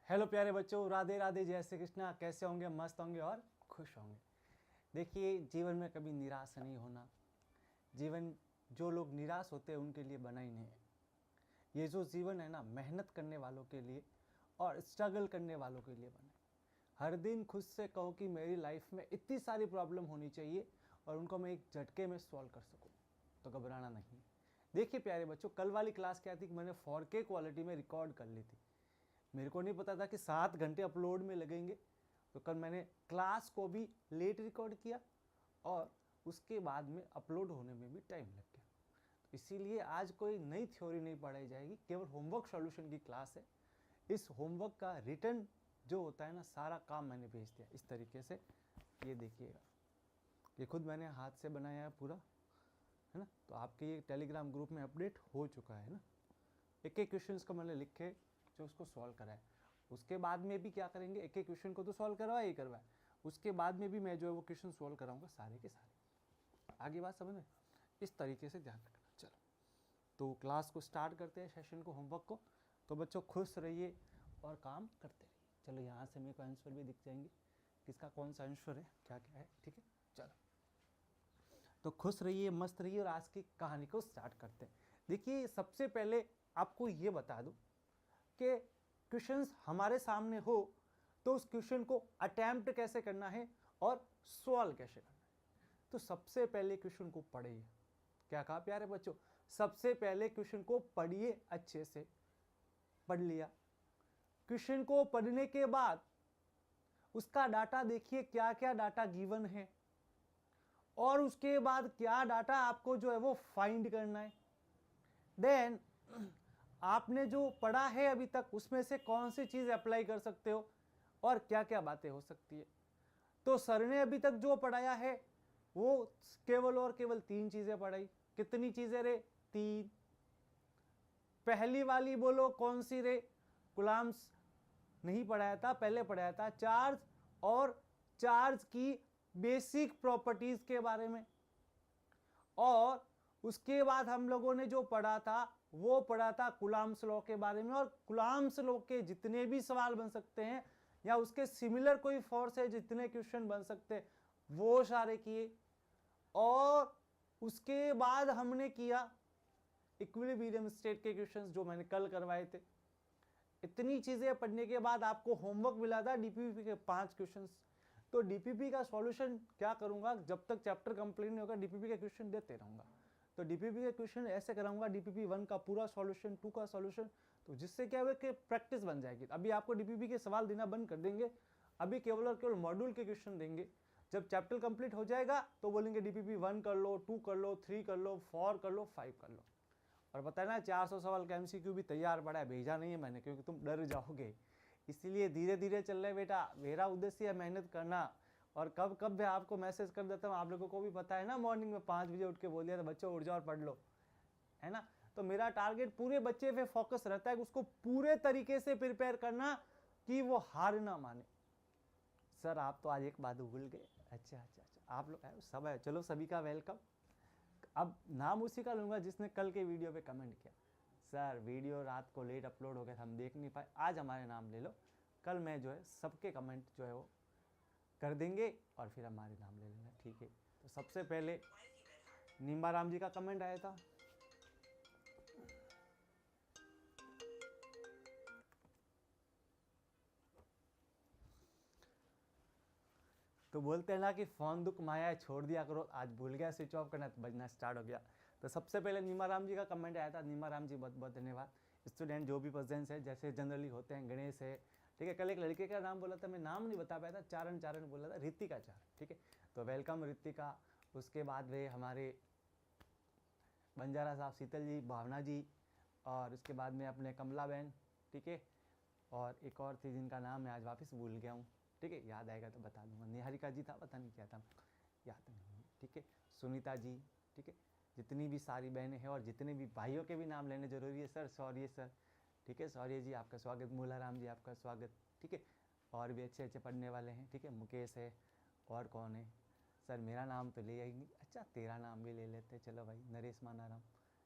Hello प्यारे बच्चों, राधे राधे, जय श्री कृष्णा। कैसे होंगे? मस्त होंगे और खुश होंगे। देखिए, जीवन में कभी निराश नहीं होना। जीवन जो लोग निराश होते हैं उनके लिए बना ही नहीं है। ये जो जीवन है ना, मेहनत करने वालों के लिए और स्ट्रगल करने वालों के लिए बना है। हर दिन खुद से कहो कि मेरी लाइफ में इतनी सारी प्रॉब्लम होनी चाहिए और उनको मैं एक झटके में सॉल्व कर सकूं, तो घबराना नहीं। देखिए प्यारे बच्चों, कल वाली क्लास क्या थी कि मैंने 4K क्वालिटी में रिकॉर्ड कर ली थी। मेरे को नहीं पता था कि 7 घंटे अपलोड में लगेंगे, तो कल मैंने क्लास को भी लेट रिकॉर्ड किया और उसके बाद में अपलोड होने में भी टाइम लग गया। तो इसीलिए आज कोई नई थ्योरी नहीं पढ़ाई जाएगी, केवल होमवर्क सॉल्यूशन की क्लास है। इस होमवर्क का रिटर्न जो होता है ना, सारा काम मैंने भेज दिया इस तरीके से। ये देखिएगा, ये खुद मैंने हाथ से बनाया है पूरा, है ना। तो आपके ये टेलीग्राम ग्रुप में अपडेट हो चुका है ना। एक एक क्वेश्चंस को मैंने लिखे जो उसको सॉल्व कराए। उसके बाद में भी क्या करेंगे, एक एक क्वेश्चन को तो सॉल्व करवाए ही करवाए, उसके बाद में भी मैं जो है वो क्वेश्चन सॉल्व कराऊंगा सारे के सारे। आगे बात समझ में? इस तरीके से ध्यान रखना। चलो तो क्लास को स्टार्ट करते हैं, सेशन को, होमवर्क को। तो बच्चों खुश रहिए और काम करते रहिए। चलो यहाँ से मेरे को आंसर भी दिख जाएंगे, किसका कौन सा आंसर है, क्या क्या है। ठीक है, चलो तो खुश रहिए, मस्त रहिए और आज की कहानी को स्टार्ट करते हैं। देखिए, सबसे पहले आपको ये बता दूं कि क्वेश्चंस हमारे सामने हो तो उस क्वेश्चन को अटेम्प्ट कैसे करना है और सॉल्व कैसे करना है। तो सबसे पहले क्वेश्चन को पढ़िए। क्या कहा प्यारे बच्चों? सबसे पहले क्वेश्चन को पढ़िए, अच्छे से पढ़ लिया। क्वेश्चन को पढ़ने के बाद उसका डाटा देखिए, क्या क्या डाटा गिवन है और उसके बाद क्या डाटा आपको जो है वो फाइंड करना है। देन आपने जो पढ़ा है अभी तक उसमें से कौन सी चीज अप्लाई कर सकते हो और क्या क्या बातें हो सकती है। तो सर ने अभी तक जो पढ़ाया है वो केवल और केवल 3 चीजें पढ़ाई। कितनी चीजें रे? 3। पहली वाली बोलो कौन सी रे? कूलम्ब्स नहीं पढ़ाया था, पहले पढ़ाया था चार्ज और चार्ज की बेसिक प्रॉपर्टीज के बारे में। और उसके बाद हम लोगों ने जो पढ़ा था वो पढ़ा था कूलम्ब्स लॉ के बारे में। और कूलम्ब्स लॉ के जितने भी सवाल बन सकते हैं या उसके सिमिलर कोई फोर्स है जितने क्वेश्चन बन सकते हैं वो सारे किए। और उसके बाद हमने किया इक्विलिब्रियम स्टेट के क्वेश्चंस जो मैंने कल करवाए थे। इतनी चीजें पढ़ने के बाद आपको होमवर्क मिला था डीपीपी के 5 क्वेश्चंस। तो डीपीपी का सॉल्यूशन क्या करूंगा, जब तक चैप्टर कंप्लीट नहीं होगा डीपीपी के क्वेश्चन देते रहूंगा। तो डीपीपी के क्वेश्चन ऐसे कराऊंगा, डीपीपी 1 का पूरा सॉल्यूशन, 2 का सॉल्यूशन, तो जिससे क्या होगा कि प्रैक्टिस बन जाएगी। अभी आपको डीपीपी के सवाल देना बंद कर देंगे, अभी केवल और केवल मॉड्यूल के क्वेश्चन देंगे। जब चैप्टर कंप्लीट हो जाएगा तो बोलेंगे डीपीपी 1 कर लो, 2 कर लो, 3 कर लो, 4 कर लो, 5 कर लो। और पता है ना, 400 सवाल का एमसीक्यू भी तैयार पड़ा है, भेजा नहीं है मैंने क्योंकि तुम डर जाओगे। इसलिए धीरे धीरे चल रहे बेटा। मेरा उद्देश्य है मेहनत करना। और कब कब भी आपको मैसेज कर देता हूँ, आप लोगों को भी पता है ना, मॉर्निंग में 5 बजे उठ के बोल दिया था बच्चों उठ जाओ और पढ़ लो, है ना। तो मेरा टारगेट पूरे बच्चे पे फोकस रहता है कि उसको पूरे तरीके से प्रिपेयर करना कि वो हार ना माने। सर आप तो आज एक बात भूल गए। अच्छा अच्छा अच्छा, आप लोग सब है, चलो सभी का वेलकम। अब नाम उसी का लूंगा जिसने कल के वीडियो पे कमेंट किया, सर वीडियो रात को लेट अपलोड हो गया था हम देख नहीं पाए, आज हमारे नाम ले लो। कल मैं जो है सबके कमेंट जो है वो कर देंगे और फिर हमारे नाम ले लेना, ठीक है। तो सबसे पहले नीम्बाराम जी का कमेंट आया था। तो बोलते हैं ना कि फ़ोन दुख माया छोड़ दिया करो, आज भूल गया स्विच ऑफ करना तो बजना स्टार्ट हो गया। तो सबसे पहले नीमाराम जी का कमेंट आया था। नीमाराम जी बहुत बहुत धन्यवाद। स्टूडेंट जो भी प्रेजेंस है, जैसे जनरली होते हैं, गणेश है, ठीक है। कल एक लड़के का नाम बोला था, मैं नाम नहीं बता पाया था, चारण चारण बोला था, रितिका चारण, ठीक है। तो वेलकम रितिका। उसके बाद वे हमारे बंजारा साहब, शीतल जी, भावना जी, और उसके बाद में अपने कमला बहन, ठीक है। और एक और थी जिनका नाम मैं आज वापस भूल गया हूँ, ठीक है, याद आएगा तो बता दूंगा। निहारिका जी था, पता नहीं क्या था, याद नहीं, ठीक है। सुनीता जी, ठीक है। जितनी भी सारी बहनें हैं और जितने भी भाइयों के भी नाम लेने जरूरी है सर, सॉरी सर, ठीक है। सॉरी जी आपका स्वागत, मूलाराम जी आपका स्वागत, ठीक है। और भी अच्छे अच्छे पढ़ने वाले हैं, ठीक है। मुकेश है, और कौन है सर, मेरा नाम तो ले आएंगे, अच्छा तेरा नाम भी ले लेते, चलो भाई, नरेश मानाराम,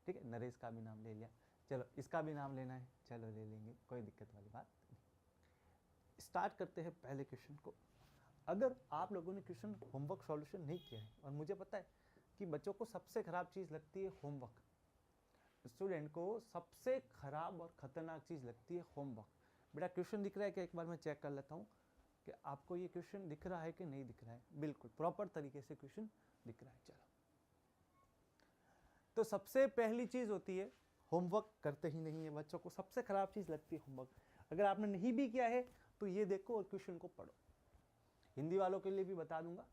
ठीक है। नरेश का भी नाम ले लिया, चलो इसका भी नाम लेना है, चलो ले लेंगे, कोई दिक्कत वाली बात नहीं। स्टार्ट करते हैं पहले क्वेश्चन को। अगर आप लोगों ने क्वेश्चन होमवर्क सॉल्यूशन नहीं किया है, और मुझे पता है कि बच्चों को सबसे खराब चीज़ लगती है होमवर्क, स्टूडेंट को सबसे खराब और खतरनाक चीज़ लगती है होमवर्क। बेटा क्वेश्चन दिख रहा है कि एक बार मैं चेक कर लेता हूँ कि आपको ये क्वेश्चन दिख रहा है कि नहीं दिख रहा है। बिल्कुल प्रॉपर तरीके से क्वेश्चन दिख रहा है। चलो, तो सबसे पहली चीज़ होती है होमवर्क करते ही नहीं है बच्चों को, सबसे खराब चीज़ लगती है होमवर्क। अगर आपने नहीं भी किया है तो ये देखो और क्वेश्चन को पढ़ो। हिंदी वालों के लिए भी बता दूंगा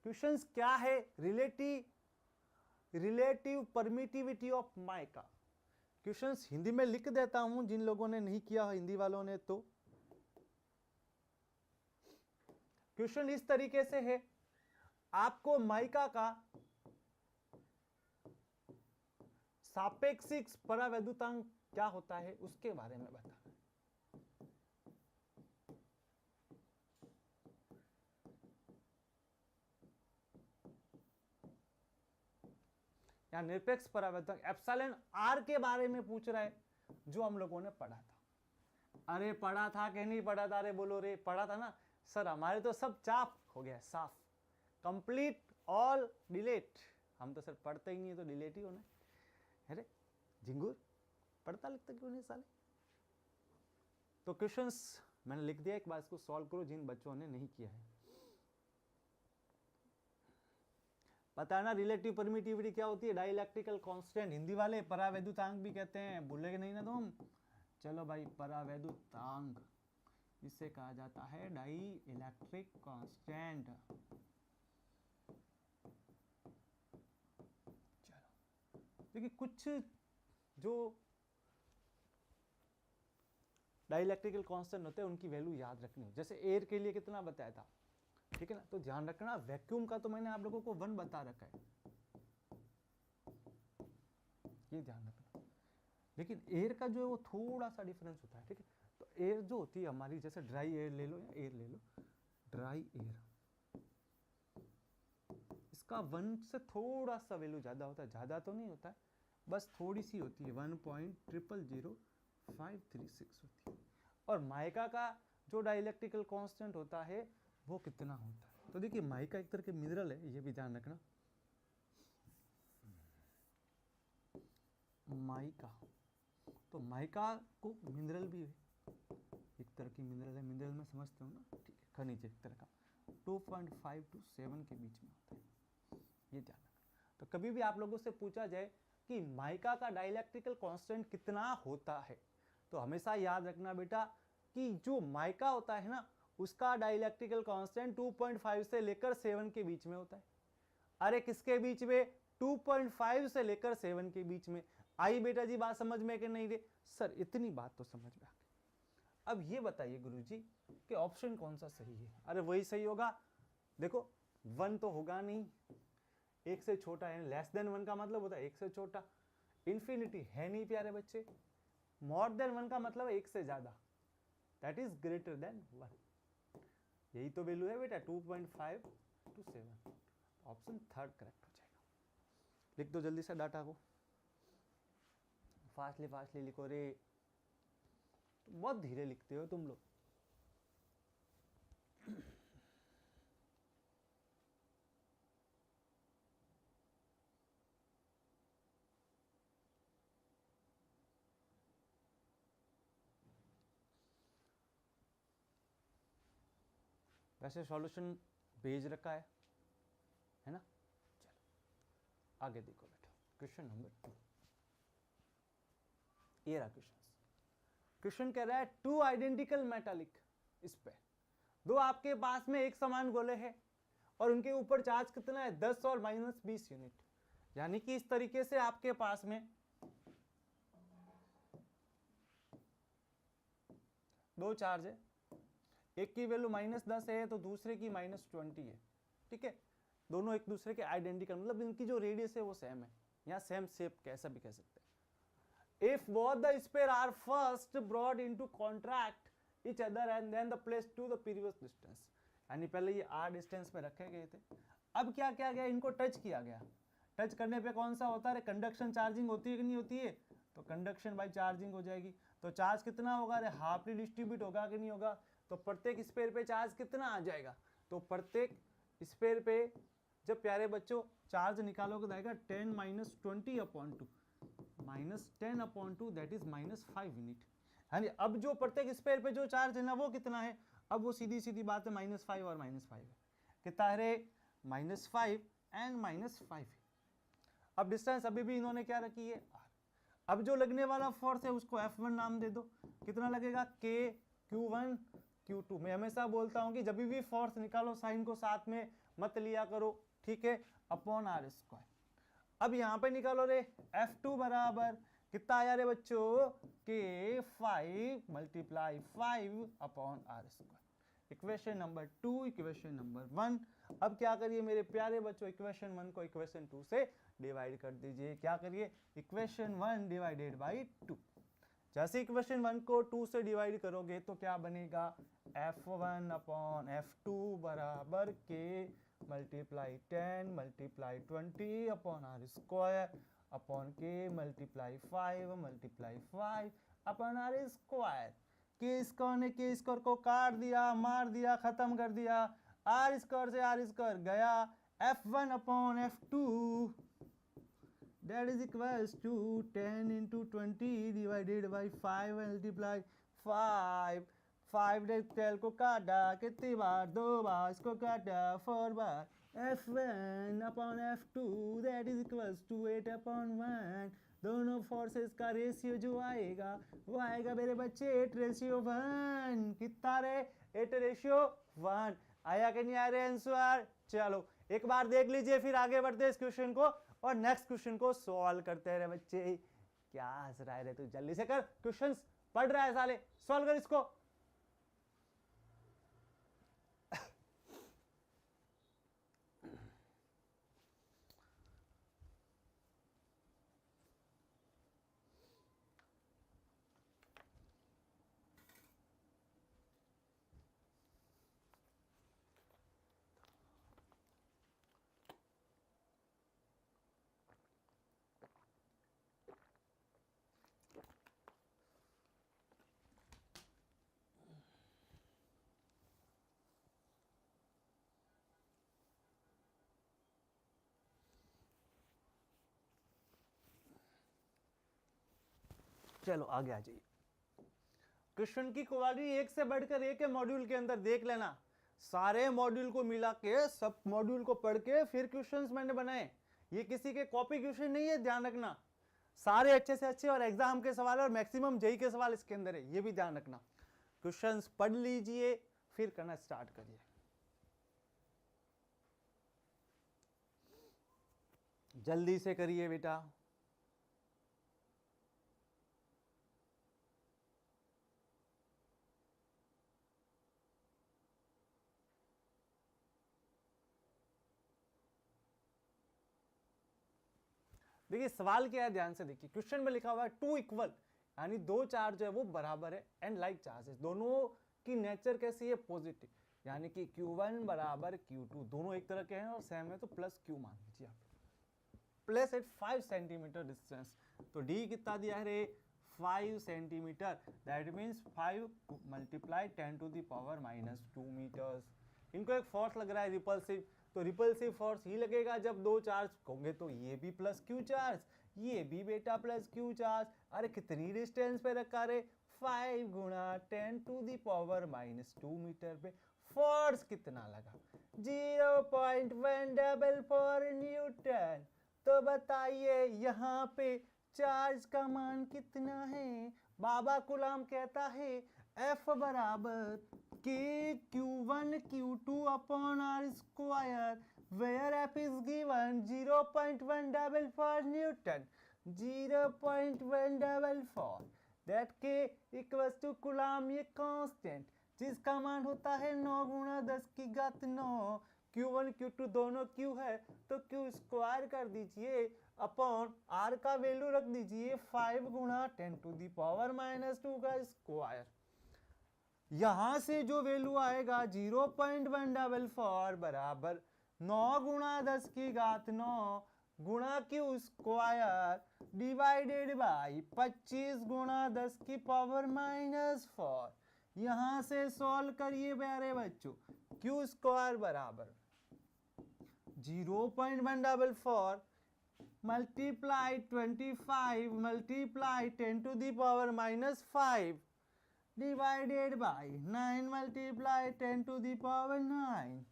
क्वेश्चंस क्या है। Relative permittivity of mica. Questions Hindi में लिख देता हूं जिन लोगों ने नहीं किया हिंदी वालों ने। तो क्वेश्चन इस तरीके से है, आपको माइका का सापेक्षिक परावैद्युतांक क्या होता है उसके बारे में बताना। या निरपेक्ष परावैद्युतांक एप्सिलॉन आर के बारे में पूछ रहा है, जो हम लोगों ने पढ़ा था। अरे पढ़ा था कि नहीं पढ़ा था? अरे बोलो रे, पढ़ा था ना सर। हमारे तो सब चाप हो गया, साफ, कंप्लीट, ऑल डिलीट। हम तो सर पढ़ते ही नहीं है तो डिलीट ही होना है। अरे झिंगुर, पढ़ता लिखता क्यों नहीं साले? तो क्वेश्चंस मैंने लिख दिया, एक बार इसको सॉल्व करो जिन बच्चों ने नहीं किया है। पता है ना रिलेटिव परमिटिविटी क्या होती है? डाइलेक्ट्रिकल कांस्टेंट, हिंदी वाले परावैद्युतांक भी कहते हैं, भूलेंगे नहीं ना तुम। चलो भाई, परावैद्युतांक इसे कहा जाता है डाई इलेक्ट्रिक कांस्टेंट। चलो देखिए, कुछ जो डाइलेक्ट्रिकल कांस्टेंट होते हैं उनकी वैल्यू याद रखनी है। जैसे एयर के लिए कितना बताया था, ठीक है ना? तो ध्यान रखना, वैक्यूम का तो मैंने आप लोगों को 1 बता रखा है, ये ध्यान रखना। लेकिन एयर का जो है वो थोड़ा सा डिफरेंस होता है, ठीक है? तो एयर जो होती है हमारी, जैसे ड्राई एयर ले लो या एयर ले लो, ड्राई एयर, इसका 1 से थोड़ा सा वैल्यू ज्यादा होता है, ज्यादा तो नहीं होता है, बस थोड़ी सी होती है, 1.000536 होती है। और माइका का जो डाइलेक्ट्रिकल कांस्टेंट होता है वो कितना होता है? तो देखिए, माइका एक तरह के मिनरल है, ये भी ध्यान रखना। माइका, तो माइका को मिनरल भी है, एक तरह की मिनरल है। मिनरल में समझते हो ना, ठीक है, खनिज एक तरह का, 2.5 to 7 के बीच में होता है, ये ध्यान रखना। तो कभी भी आप लोगों से पूछा जाए कि माइका का डाइलेक्ट्रिकल कांस्टेंट कितना होता है, तो हमेशा याद रखना बेटा कि जो माइका होता है ना, उसका डाइलेक्ट्रिकल कांस्टेंट 2.5 से लेकर 7 के बीच में होता है। अरे किसके बीच में? 2.5 से लेकर 7 के बीच में। आई बेटा जी बात समझ में कि नहीं रे? सर इतनी बात तो समझ में आ गई। अब ये बताइए गुरुजी कि ऑप्शन कौन सा सही है? अरे वही सही होगा। देखो 1 तो होगा नहीं, 1 से छोटा है, लेस देन 1 का मतलब होता है 1 से छोटा। इन्फिनिटी है नहीं प्यारे बच्चे। मोर देन 1 का मतलब 1 से ज्यादा, दैट इज ग्रेटर देन 1। यही तो वैल्यू है बेटा, 2.5 to 7। ऑप्शन थर्ड करेक्ट हो जाएगा। लिख दो जल्दी से डाटा को, फास्टली लिखो रे, बहुत धीरे लिखते हो तुम लोग। वैसे सॉल्यूशन भेज रखा है ना? चलो आगे देखो बेटा, क्वेश्चन नंबर 2। ये रहा क्वेश्चन। क्वेश्चन कह रहा है 2 आइडेंटिकल मेटालिक, इस पे 2 आपके पास में एक समान गोले हैं और उनके ऊपर चार्ज कितना है? 10 और -20 यूनिट। यानी कि इस तरीके से आपके पास में 2 चार्ज है, एक की वैल्यू -10 है तो दूसरे की -20 है, ठीक है? दोनों एक दूसरे के आइडेंटिकल, मतलब इनकी जो रेडियस है वो सेम है, या सेम शेप कैसा भी कह सकते हैं। If both the sphere are first brought into contact each other and then the placed to the previous distance, यानी पहले ये r डिस्टेंस में रखे गए थे, अब क्या किया गया? इनको टच किया गया। टच करने पे कौन सा होता है? कंडक्शन चार्जिंग होती है कि नहीं होती है? तो कंडक्शन बाय चार्जिंग हो जाएगी। तो चार्ज कितना होगा, अरे हाफली डिस्ट्रीब्यूट होगा कि नहीं होगा, तो प्रत्येक स्फीयर पे चार्ज कितना आ जाएगा, तो प्रत्येक स्फीयर पे जब प्यारे बच्चों चार्ज निकालोगे तो आएगा 10 minus 20/2 minus 10/2 that is -5 unit. यानी अब जो प्रत्येक स्फीयर पे जो चार्ज है ना वो कितना है, अब वो सीधी सीधी बात है -5 और -5 है, कितना है -5 एंड -5। अब डिस्टेंस अभी भी इन्होंने क्या रखी है r। अब जो लगने वाला फोर्स है उसको F1 नाम दे दो, कितना लगेगा K Q1 Q2। मैं हमेशा बोलता हूं कि जब भी फोर्स निकालो साइन को साथ में मत लिया करो, ठीक है, अपॉन r स्क्वायर। अब यहाँ पे निकालो रे F2 बराबर कितना आया रे बच्चों, K 5 × 5/r²। Equation number 2, equation number 1। अब क्या करिए मेरे प्यारे बच्चों, इक्वेशन 1 को इक्वेशन 2 से डिवाइड कर दीजिए। क्या करिए, इक्वेशन 1 डिवाइडेड बाई 2। जैसे इक्वेशन 1 को 2 से डिवाइड करोगे तो क्या बनेगा, F1 अपॉन F2 बराबर K multiply 10 multiply 20/r² upon K multiply 5 multiply 5 upon r²। के स्क्वायर ने के स्क्वायर को काट दिया, मार दिया, खत्म कर दिया, r² से r² गया, F1 upon F2 that is equals to 10 into 20 divided by 5 multiply 5 5 ने 12 को काटा कितनी बार, 2 बार, इसको काटा 4 बार, F1 upon F2 that is equals to 8/1। दोनों फोर्सेस का रेशियो जो आएगा वो आएगा मेरे बच्चे 8:1। कितना रे, 8:1। आया कि नहीं आया रे आंसर। चलो एक बार देख लीजिए, फिर आगे बढ़ते हैं इस क्वेश्चन को और नेक्स्ट क्वेश्चन को सॉल्व करते हैं। बच्चे क्या हंस रहा है रे तू, जल्दी से कर, क्वेश्चंस पढ़ रहा है साले, सॉल्व कर इसको। चलो आगे आ जाइए। क्वेश्चन की क्वालिटी एक से बढ़कर एक है मॉड्यूल के अंदर, देख लेना सारे मॉड्यूल को मिला के, सब मॉड्यूल को पढ़ के फिर क्वेश्चंस मैंने बनाए। ये किसी के कॉपी क्वेश्चन नहीं है, ध्यान रखना, सारे अच्छे से अच्छे और एग्जाम के सवाल और मैक्सिमम जेई के सवाल इसके अंदर है, ये भी ध्यान रखना। क्वेश्चंस पढ़ लीजिए फिर करना स्टार्ट करिए। जल्दी से करिए बेटा। देखिए सवाल क्या है, ध्यान से देखिए। क्वेश्चन में लिखा हुआ है 2 इक्वल, यानी दो चार्ज जो है वो बराबर है, एंड लाइक चार्जेस, दोनों की नेचर कैसी है, पॉजिटिव, यानी कि Q1 बराबर Q2, दोनों एक तरह के हैं और सेम है, तो प्लस Q मान लीजिए आप। प्लेस एट 5 सेंटीमीटर डिस्टेंस, तो D कितना दिया है रे, 5 centimetre, that means 5 multiply 10⁻⁻² metres. इनको एक फोर्स लग रहा है रिपल्सिव, तो रिपल्सिव फोर्स ही लगेगा जब दो चार्ज होंगे, तो ये भी प्लस Q चार्ज, ये भी बेटा प्लस Q चार्ज। अरे कितनी डिस्टेंस पे रखा रे, 5 × 10⁻² मीटर पे। फोर्स कितना लगा, 0.144 न्यूटन। तो बताइए यहाँ पे चार्ज का मान कितना है। बाबा गुलाम कहता है F बराबर K Q1 Q2 upon r², where F is given 0.144 Newton, 0.144, that K equals to coulomb, ये कांस्टेंट जिसका मान होता है 9 × 10⁹। Q1 Q2 दोनों Q है तो Q स्क्वायर कर दीजिए अपॉन R का वैल्यू रख दीजिए 5 × 10⁻² का स्क्वायर। यहां से जो वैल्यू आएगा 0.144 बराबर 9 × 10⁹, गुणा क्यू स्क्वायर डिवाइडेड बाई 25 गुणा 10 की पावर -4। यहां से सॉल्व करिए प्यारे बच्चों। क्यू स्क्वायर बराबर 0.144 multiply 25 multiply 10 to the power -5 divided by 9 multiply 10 to the power 9।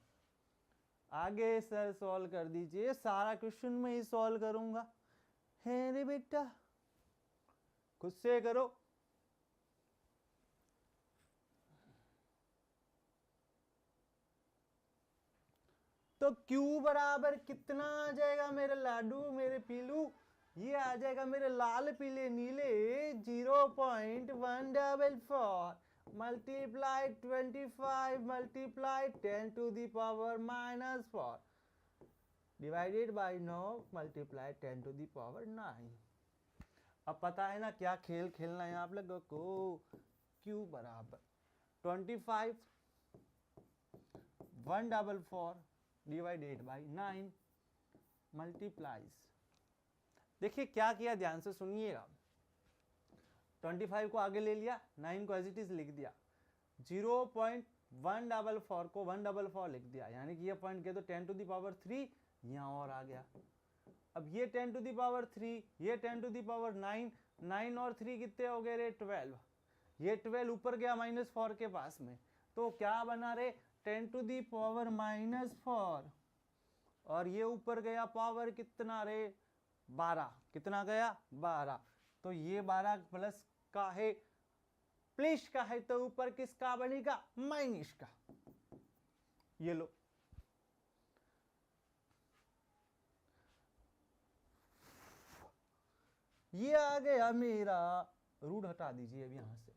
आगे सर सॉल्व कर दीजिए, सारा क्वेश्चन में ही सॉल्व करूंगा। है रे बेटा, खुद से करो। तो Q बराबर कितना आ जाएगा मेरे लाडू, मेरे पीलू? ये आ जाएगा मेरे लाल पीले नीले 0.144 multiply 25 multiply 10 to the power -4 divided by 9 multiply 10 to the power 9। अब पता है ना क्या खेल खेलना है आप लोगों को। Q बराबर 25 144 डिवाइडेड बाई 9 मल्टीप्लाइज। देखिए क्या किया, ध्यान से सुनिएगा। 25 को आगे ले लिया, 9 को एज इट इज लिख दिया, 0.144 को 144 लिख दिया, यानी कि ये पॉइंट के तो 10 टू दी पावर 3 यहाँ और आ गया। अब ये 10 टू दी पावर 3, ये 10 टू दी पावर 9, 9 और 3 कितने हो गए रे 12। ये 12 ऊपर गया -4 के पास में, तो क्या बना रे 10 टू दी पावर -4, और ये ऊपर गया पावर कितना रे 12, कितना गया 12। तो ये 12 प्लस का है, प्लस का है, तो ऊपर किसका बनेगा माइनस का। ये लो, ये आ गया मेरा रूट, हटा दीजिए अब यहां से।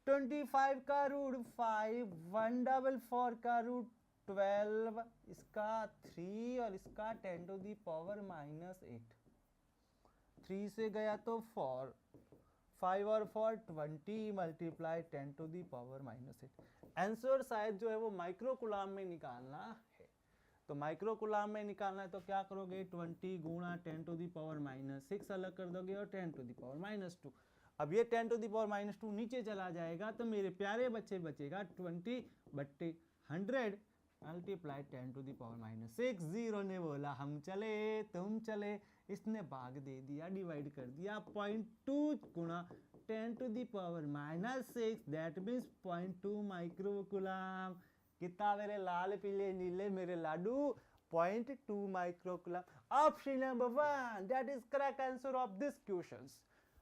25 का रूट 5, 144 का रूट 12, इसका 3 और इसका 10 टू दी पावर -8। 3 से गया तो 4, 5 और 4 20 multiply 10 to the power -8। Answer शायद जो है वो माइक्रो कूलाम में निकालना है। तो माइक्रो कूलाम में निकालना है तो क्या करोगे, 20 गुणा 10 टू दी पावर -6 अलग कर दोगे और 10 टू दी पावर -2। अब ये 10 टू दी पावर -2 नीचे चला जाएगा, तो मेरे प्यारे बच्चे बचेगा 20/100 multiply 10 to the power -6। Zero ने बोला हम चले तुम चले, इसने भाग दे दिया, डिवाइड कर दिया। 0.2 गुणा 10 to the power -6, that means 0.2 micro coulomb. कितना मेरे लाल पीले नीले मेरे लाडू, 0.2 micro coulomb. Option number 1 that is correct answer of this question.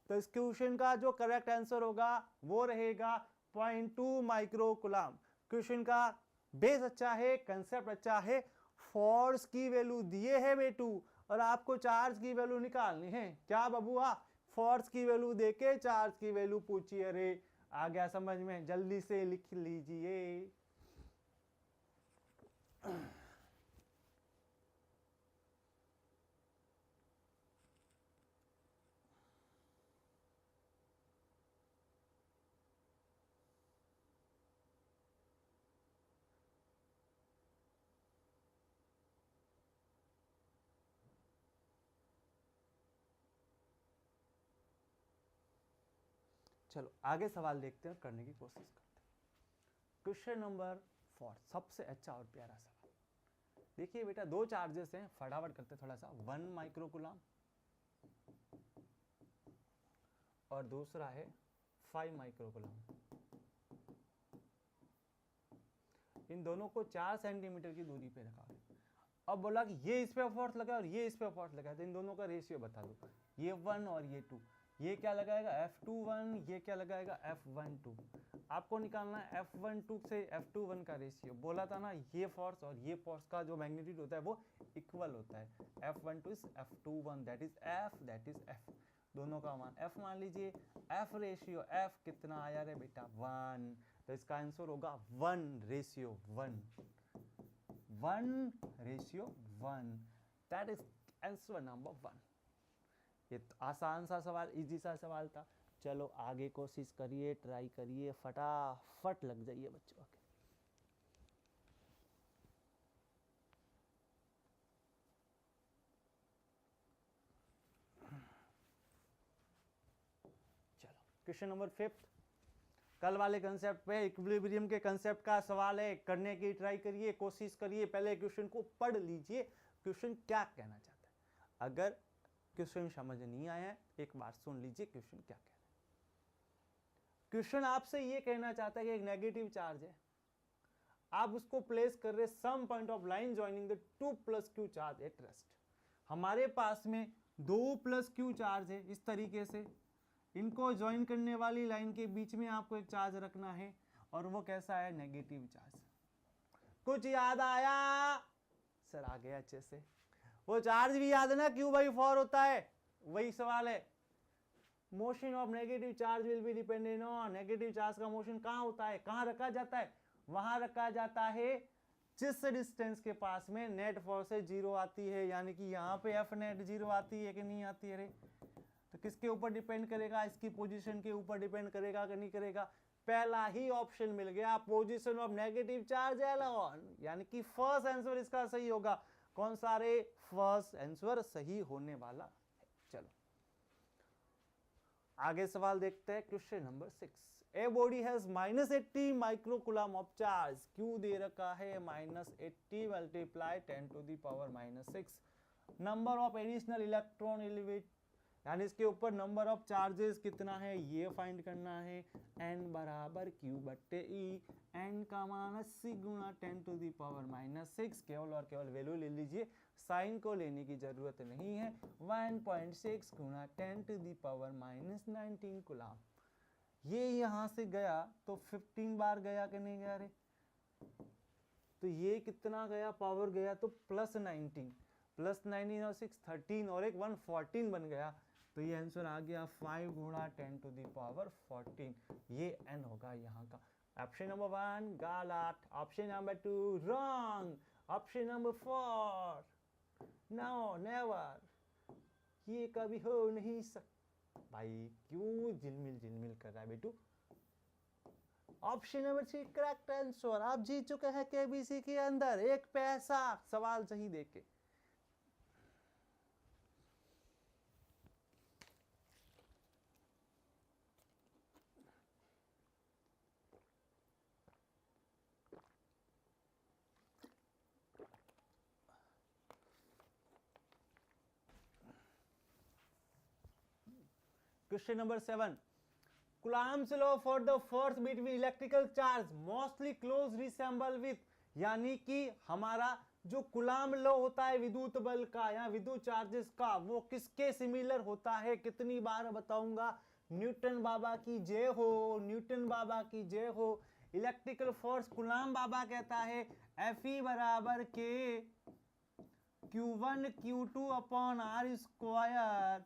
तो इस क्वेश्चन का जो करेक्ट आंसर होगा वो रहेगा 0.2 माइक्रो कूलाम। क्वेश्चन का बेस अच्छा है, कंसेप्ट अच्छा है। फोर्स की वैल्यू दिए है बेटू, और आपको चार्ज की वैल्यू निकालनी है। क्या बबुआ, फोर्स की वैल्यू देके चार्ज की वैल्यू पूछिए रे। आ गया समझ में, जल्दी से लिख लीजिए। चलो आगे सवाल देखते हैं और करने की कोशिश करते हैं। क्वेश्चन नंबर 4 सबसे अच्छा और प्यारा सवाल। देखिए बेटा, दो चार्जेस हैं, फटाफट करते थोड़ा सा। 1 माइक्रो कूलाम और दूसरा है 5 माइक्रो कूलाम। इन दोनों को 4 सेंटीमीटर की दूरी पे रखा है। अब बोला कि ये इस पे फोर्स लगा और ये इस पे फोर्स लगा, तो इन दोनों का रेशियो बता दो। ये 1 और ये 2, ये क्या लगाएगा F21, ये क्या लगाएगा F12। आपको निकालना है F12 से F21 का रेशियो। बोला था ना, ये फोर्स और ये फोर्स का जो मैग्नीट्यूड होता है वो इक्वल होता है। F12 is F21, that is F। दोनों का मान F मान लीजिए। F रेशियो F कितना आया रे बेटा 1, तो इसका आंसर होगा 1:1, 1:1, दैट इज आंसर नंबर 1। ये तो आसान सा सवाल, इजी सा सवाल था। चलो आगे कोशिश करिए, ट्राई करिए, फटाफट लग जाइए बच्चों के। क्वेश्चन नंबर 5 कल वाले कंसेप्ट पे इक्विलिब्रियम के कंसेप्ट का सवाल है, करने की ट्राई करिए, कोशिश करिए, पहले क्वेश्चन को पढ़ लीजिए क्वेश्चन क्या कहना चाहता है। अगर क्वेश्चन समझ नहीं आया है एक बार सुन लीजिए क्वेश्चन क्या कह रहा है। क्वेश्चन आपसे ये कहना चाहता है कि एक नेगेटिव चार्ज है, आप उसको प्लेस कर रहे some point of line joining the 2 + q charge at rest. हमारे पास में 2 + q चार्ज है, इस तरीके से इनको ज्वाइन करने वाली लाइन के बीच में आपको एक चार्ज रखना है और वो कैसा है, नेगेटिव चार्ज। कुछ याद आया सर? आ गया अच्छे से। वो चार्ज भी याद है ना, q/4 होता है, वही सवाल है। Motion of negative charge will be dependent on, negative charge का मोशन कहाँ होता है, कहाँ रखा जाता है, वहां रखा जाता है जिस डिस्टेंस के पास में नेट फोर्स 0 आती है, यानी कि यहाँ पे एफ नेट 0 आती है कि नहीं आती है रे? तो किसके ऊपर डिपेंड करेगा, इसकी पोजीशन के ऊपर डिपेंड करेगा कि नहीं करेगा? पहला ही ऑप्शन मिल गया, position of negative charge Elon, यानी कि फर्स्ट आंसर इसका सही होगा। कौन सा रे? फर्स्ट आंसर सही होने वाला है। चलो आगे सवाल देखते हैं, question number 6। A body has -80 microcoulomb of charge, q दे रखा है -80 multiply 10⁻⁻6। Number of additional electron elevate, यानी इसके ऊपर नंबर ऑफ चार्जेस कितना है ये फाइंड करना है। n बराबर q/e, n का मान 80 × 10⁻⁻6, केवल और केवल वैल्यू ले लीजिए, साइन को लेने की जरूरत नहीं है। 1.6 × 10⁻⁻19 कूलम। ये यहाँ से गया तो 15 बार गया कि नहीं गया रे? तो ये कितना गया, पावर गया तो +19 और 6 13 और एक 114 बन गया, तो ये आंसर आ गया 5 × 10⁻14। ये n होगा यहाँ का। ऑप्शन नंबर 1 गलत, option number 2 wrong, option number 4 no never, ये कभी हो नहीं सकता। भाई क्यों झिलमिल कर रहा है बेटू? Option number 3 correct answer. आप जीत चुके हैं केबीसी के अंदर 1 पैसा सवाल सही देके। Question number 7. Coulomb's law for the force between electrical charge mostly close resemble with, यानी कि हमारा जो कुलाम लॉ होता है विद्युत बल का या विद्युत चार्जेस का, वो किसके सिमिलर होता है? कितनी बार बताऊंगा? न्यूटन बाबा की जय हो, न्यूटन बाबा की जय हो। इलेक्ट्रिकल फोर्स कुलाम बाबा कहता है Fe बराबर के Q1 Q2 अपॉन R²।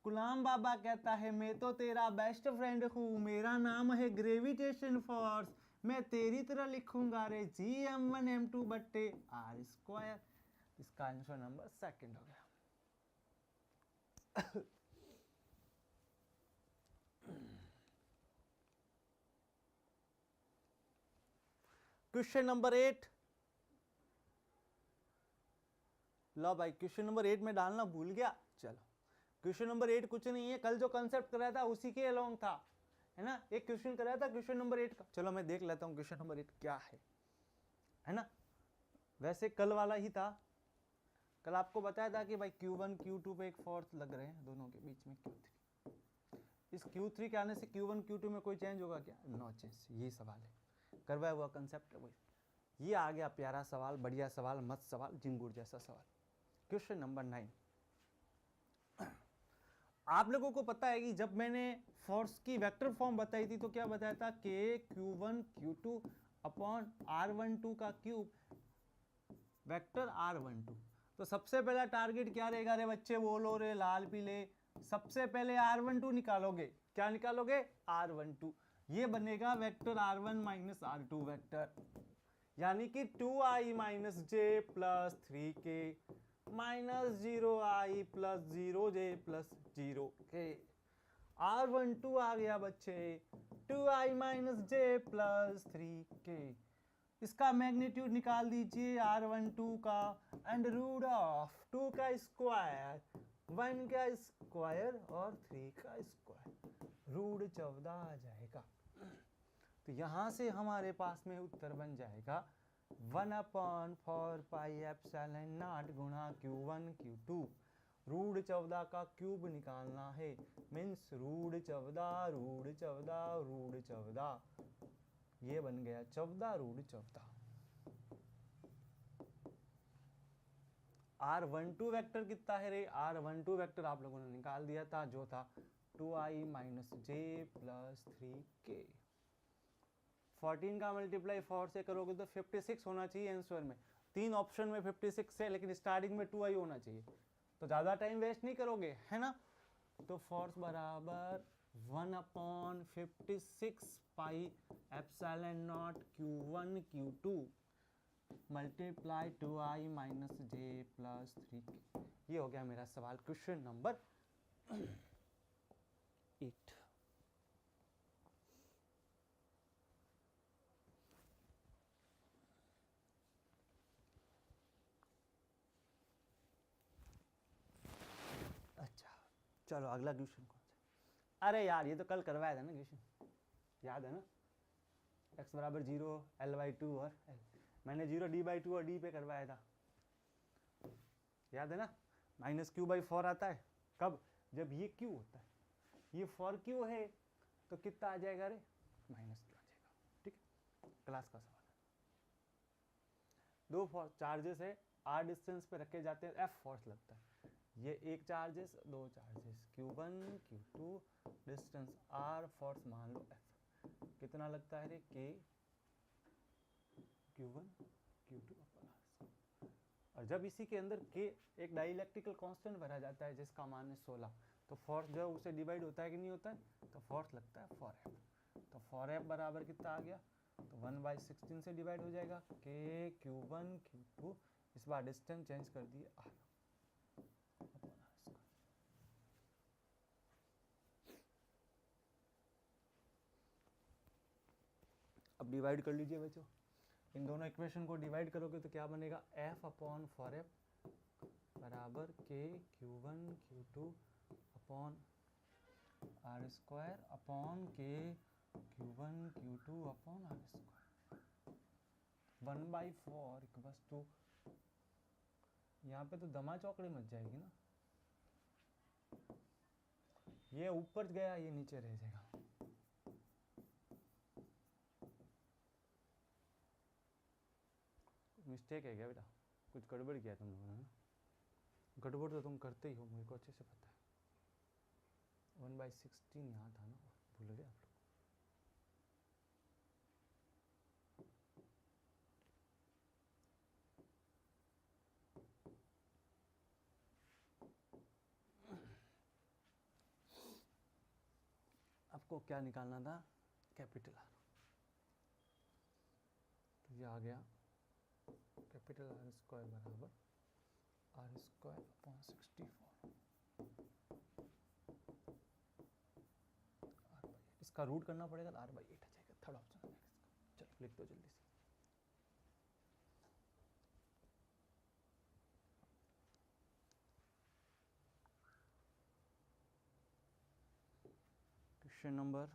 कुलाम बाबा कहता है मैं तो तेरा बेस्ट फ्रेंड हूँ, मेरा नाम है ग्रेविटेशन फोर्स, मैं तेरी तरह लिखूंगा रे Gm1m2/r²। इसका आंसर नंबर 2 हो गया। Question number 8। लो भाई क्वेश्चन नंबर 8 में डालना भूल गया। चलो क्वेश्चन नंबर 8 कुछ नहीं है, कल जो कंसेप्ट कराया था उसी के अलोंग था, है ना? एक क्वेश्चन कराया था क्वेश्चन नंबर 8 का। चलो मैं देख लेता हूँ क्वेश्चन नंबर 8 क्या है ना? वैसे कल वाला ही था। कल आपको बताया था कि भाई Q1 Q2 पे एक फोर्स लग रहे हैं, दोनों के बीच में Q3। इस Q3 के आने से Q1 Q2 में कोई चेंज होगा क्या? No change. ये सवाल है, करवाया हुआ कंसेप्ट है वही। ये आ गया प्यारा सवाल, बढ़िया सवाल, मस्त सवाल, जिंगूर जैसा सवाल। Question number 9। आप लोगों को पता है कि जब मैंने फोर्स की वेक्टर फॉर्म बताई थी तो क्या बताया था? K Q1 Q2 upon R12 का क्यूब वेक्टर R12। तो सबसे पहला टारगेट क्या रहेगा रे बच्चे? बोलो रे लाल पीले। सबसे पहले R12 निकालोगे। क्या निकालोगे? R12। ये बनेगा vector R1 minus R2 vector, यानी कि 2i minus j plus 3k minus 0i plus 0j plus 0k। R12 आ गया बच्चे 2i minus j plus 3k। इसका मैग्नीट्यूड निकाल दीजिए R12 का, अंडर रूट ऑफ 2 का स्क्वायर 1 का स्क्वायर और 3 का स्क्वायर, रूट 14 आ जाएगा। तो यहाँ से हमारे पास में उत्तर बन जाएगा 1/4πε0 गुणा Q1 Q2। रूट 14 का क्यूब निकालना है, मीन्स रूट 14 रूट 14 रूट 14, ये बन गया 14 रूट 14। R12 वेक्टर कितना है रे? R12 वेक्टर आप लोगों ने निकाल दिया था, जो था 2i - j + 3k। 14 का मल्टीप्लाई 4 से करोगे तो 56 होना चाहिए आंसर में। 3 ऑप्शन में 56 है, लेकिन स्टार्टिंग में 2i होना चाहिए, तो ज़्यादा टाइम वेस्ट नहीं करोगे, है ना। तो फोर्स बराबर 1/56πε0 Q1 Q2 multiply 2i - j + 3k। ये हो गया मेरा सवाल, क्वेश्चन नंबर 8। अच्छा चलो अगला क्वेश्चन कौन सा? अरे यार ये तो कल करवाया था ना क्वेश्चन, याद है ना? x बराबर 0 L/2 और L, मैंने 0 D/2 और D पे करवाया था, याद है ना। -q/4 आता है कब? जब ये q होता है, ये 4q है, तो कितना आ जाएगा रे? -q आ जाएगा। ठीक है, क्लास का सवाल है। दो चार्जेस है, r डिस्टेंस पे रखे जाते हैं, f फोर्स लगता है। ये एक चार्जेस, दो charges, Q1 Q2 distance r, force मान लो f, कितना लगता है रे? k Q1 Q2 / r। और जब इसी के अंदर k एक डाइलेक्ट्रिकल कांस्टेंट भरा जाता है जिसका मान है 16, तो फोर्स जो उसे डिवाइड होता है कि नहीं होता है? तो फोर्स लगता है 4f। तो 4f बराबर कितना आ गया? तो 1/16 से डिवाइड हो जाएगा, k Q1 Q2, इस बार डिस्टेंस चेंज कर दिए r। अब डिवाइड कर लीजिए बच्चों, इन दोनों इक्वेशन को डिवाइड करोगे तो क्या बनेगा? f/4f बराबर k Q1 Q2 r² upon k Q1 Q2 r²। 1/4 equals to, यहाँ पे तो दमा चौकड़ी मच जाएगी ना, ये ऊपर गया ये नीचे रह जाएगा। मिस्टेक है क्या बेटा? कुछ गड़बड़ किया तुम लोगों ने? गड़बड़ तो तुम करते ही हो, मेरे को अच्छे से पता है। 1/16 यहाँ था ना, भूल गए आप लोग। आपको क्या निकालना था? Capital R. तो ये आ गया कैपिटल R² बराबर r²/64 r/8। इसका रूट करना पड़ेगा तो r/8 आ जाएगा, थर्ड ऑप्शन है इसका। चलो लिख दो जल्दी से। Question number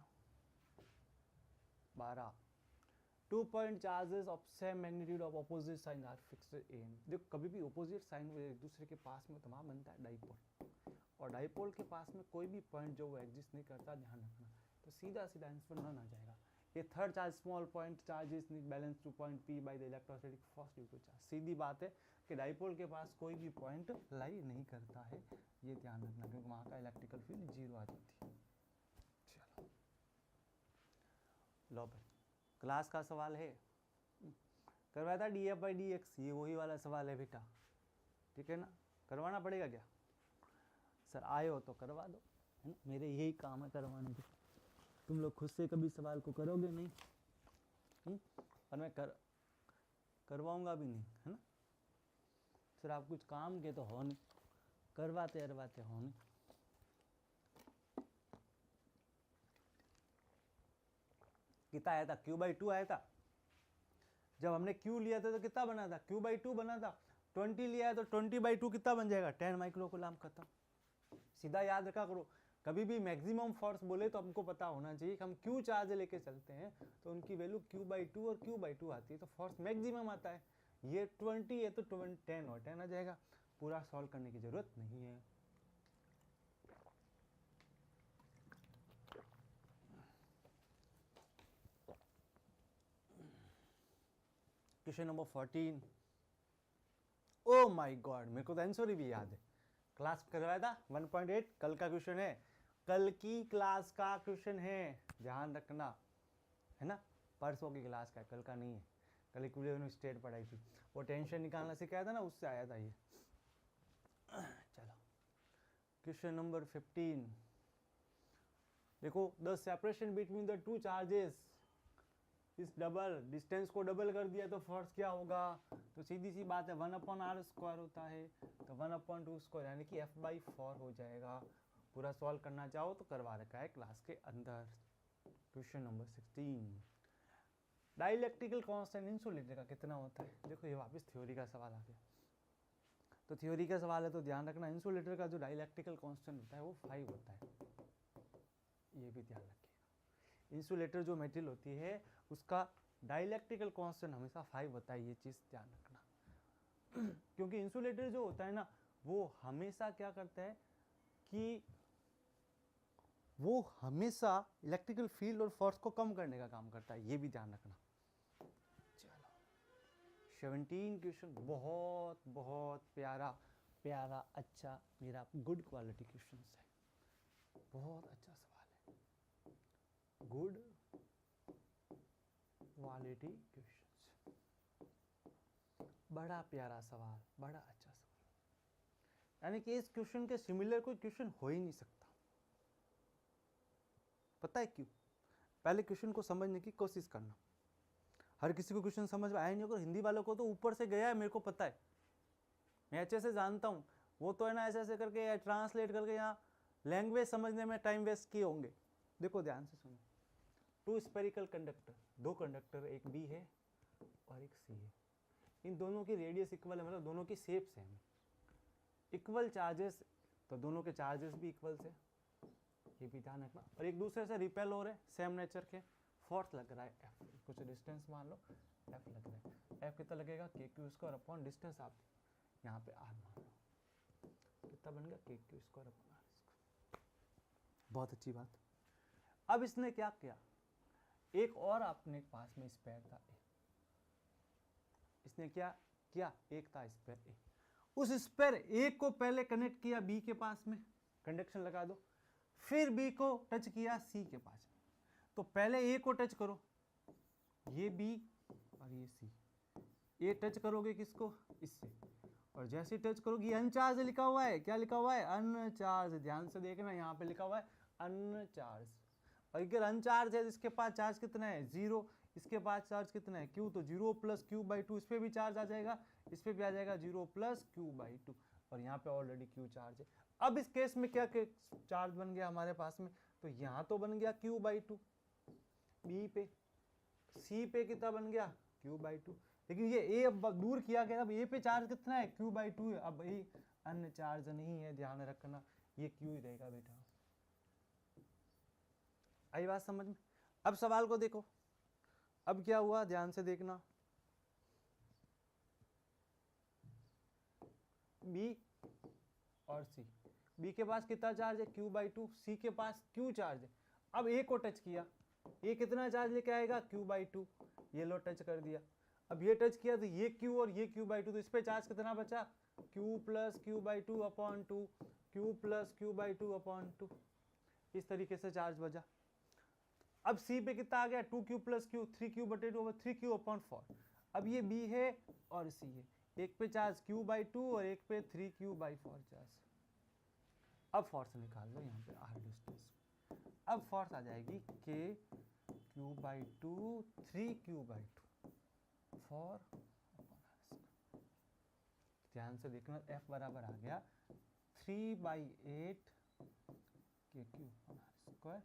12। 2 point charges of same magnitude of opposite sign are fixed in. देखो कभी भी अपोजिट साइन एक दूसरे के पास में तो वहाँ बनता है डाइपोल, और डाइपोल के पास में कोई भी पॉइंट जो वो एग्जिस्ट नहीं करता, ध्यान रखना। तो सीधा सीधा आंसर नन आ जाएगा। A third charge small point charge is balance to point p by the electrostatic force due to charge. सीधी बात है कि डाइपोल के पास कोई भी पॉइंट लाई नहीं करता है, ये ध्यान रखना, क्योंकि वहाँ का इलेक्ट्रिकल फील्ड 0 आ जाती है। चलो लो भाई, क्लास का सवाल है, करवाया था df/dx, ये वही वाला सवाल है बेटा, ठीक है ना। करवाना पड़ेगा क्या? सर आए हो तो करवा दो, है ना, मेरे यही काम है करवाने के। तुम लोग खुद से कभी सवाल को करोगे नहीं, और मैं करवाऊंगा भी नहीं, है ना। सर आप कुछ काम के तो हो नहीं, करवाते करवाते हो नहीं। कितना आया था? q/2 आया था। जब हमने q लिया था तो कितना बना था? q/2 बना था। 20 लिया है तो 20/2 कितना बन जाएगा? 10 माइक्रो कूलम। खत्म। सीधा याद रखा करो, कभी भी मैक्सिमम फोर्स बोले तो हमको पता होना चाहिए कि हम क्यू चार्ज लेके चलते हैं तो उनकी वैल्यू Q/2 और Q/2 आती है, तो फोर्स मैक्सिमम आता है। ये 20 है तो 10 और 10 आ जाएगा, पूरा सॉल्व करने की जरूरत नहीं है। Question number 14। Oh my God, मेरे को तो आंसर भी याद है, क्लास करवाया था 1.8, कल का क्वेश्चन है, कल की क्लास का क्वेश्चन है, ध्यान रखना, है ना, परसों की क्लास का, कल का नहीं है, कल इक्विलिब्रियम स्टेट पढ़ाई थी, वो टेंशन निकालना सिखाया था ना, उससे आया था ये। चलो क्वेश्चन नंबर 15, देखो, the separation between the two charges इस डबल, डिस्टेंस को डबल कर दिया तो फोर्स क्या होगा, तो सीधी सी बात है 1/r² होता है, तो 1/2² यानी कि F/4 हो जाएगा। पूरा सॉल्व करना चाहो तो करवा रखा है क्लास के अंदर। क्वेश्चन नंबर 16, डाइलेक्ट्रिकल कांस्टेंट इंसुलेटर का कितना होता है। देखो ये वापस थ्योरी का सवाल आ गया, तो थ्योरी का सवाल है तो ध्यान रखना, इंसुलेटर का जो डाइलेक्ट्रिकल कांस्टेंट होता है वो 5 होता है, ये भी ध्यान रखिएगा। इंसुलेटर जो मेटेरियल होती है उसका डाइलेक्ट्रिकल कांस्टेंट हमेशा 5 होता है, ये चीज़ ध्यान रखना। क्योंकि इंसुलेटर जो होता है ना वो हमेशा क्या करता है कि वो हमेशा इलेक्ट्रिकल फील्ड और फोर्स को कम करने का काम करता है, ये भी ध्यान रखना। चलो 17 क्वेश्चन, बहुत बहुत प्यारा प्यारा अच्छा मेरा गुड क्वालिटी क्वेश्चन है, बहुत अच्छा सवाल है, गुड क्वालिटी क्वेश्चन, बड़ा प्यारा सवाल, बड़ा अच्छा सवाल, यानी कि इस क्वेश्चन के सिमिलर कोई क्वेश्चन हो ही नहीं सकता। पता है क्यों? पहले क्वेश्चन को समझने की कोशिश करना, हर किसी को क्वेश्चन समझ में आया नहीं होगा, हिंदी वालों को तो ऊपर से गया है, मेरे को पता है, मैं अच्छे से जानता हूँ, वो तो है ना ऐसे ऐसे करके या ट्रांसलेट करके यहाँ लैंग्वेज समझने में टाइम वेस्ट किए होंगे। देखो ध्यान से सुनो, टू स्पेरिकल कंडक्टर, दो कंडक्टर, एक बी है और एक सी है, इन दोनों की रेडियस इक्वल है, मतलब दोनों की शेप सेम है, इक्वल चार्जेस, तो दोनों के चार्जेस भी इक्वल से, ये भी ध्यान रखना, और एक दूसरे से रिपेल हो रहे हैं, सेम नेचर के, फोर्स लग रहा है एफ, कुछ डिस्टेंस मान लो एफ लग रहा है, एफ कितना लगेगा KQ² अपॉन डिस्टेंस, आप यहाँ पे आर मान लो, कितना बन गया KQ² अपॉन आर। बहुत अच्छी बात। अब इसने क्या किया, एक और अपने पास में स्पेयर था ए, इसने क्या किया, एक था स्पेयर ए, उस स्पेयर ए को पहले कनेक्ट किया बी के पास में, कंडक्शन लगा दो, फिर बी को टच किया सी के पास में, तो पहले ए को टच करो, ये बी और ये सी, ये टच करोगे किसको, इससे, और जैसे टच करोगे, अनचार्ज लिखा हुआ है, क्या लिखा हुआ है, अनचार्ज, ध्यान से देखना यहाँ पे लिखा हुआ है अनचार्ज, और अगर अनचार्ज है इसके पास चार्ज कितना है 0, इसके पास चार्ज कितना है Q, तो 0 + Q/2, इस पर भी चार्ज आ जाएगा, इस पर भी आ जाएगा 0 + Q/2, और यहाँ पे ऑलरेडी Q चार्ज है। अब इस केस में क्या चार्ज बन गया हमारे पास में, तो यहाँ तो बन गया Q/2 बी पे, सी पे कितना बन गया Q/2, लेकिन ये ए अब दूर किया गया, अब ए पे चार्ज कितना है Q/2 है, अब भाई अनचार्ज नहीं है, ध्यान रखना, ये Q ही रहेगा बेटा। आई बात समझ में? अब सवाल को देखो, अब क्या हुआ, ध्यान से देखना, बी और सी, बी के पास कितना चार्ज है Q/2, सी के पास Q चार्ज है, अब ए को टच किया, ये कितना चार्ज लेके आएगा Q/2, ये लो टच कर दिया, अब ये टच किया तो ये Q और ये Q/2, तो इस पे चार्ज कितना बचा, Q + Q/2 upon 2, Q + Q/2 upon 2, इस तरीके से चार्ज बचा। अब सी पे कितना आ गया 2Q + Q, 3Q/2 3Q upon 4, अब ये बी है और सी है, एक पे चार्ज Q/2 और एक पे 3Q/4 चार्ज। अब फोर्स निकाल लो यहाँ पे आर डिस्टेंस, अब फोर्स आ जाएगी KQ/2 3Q/2 4 अपॉन आर। ध्यान से देखना, F बराबर आ गया 3/8 KQ upon R square,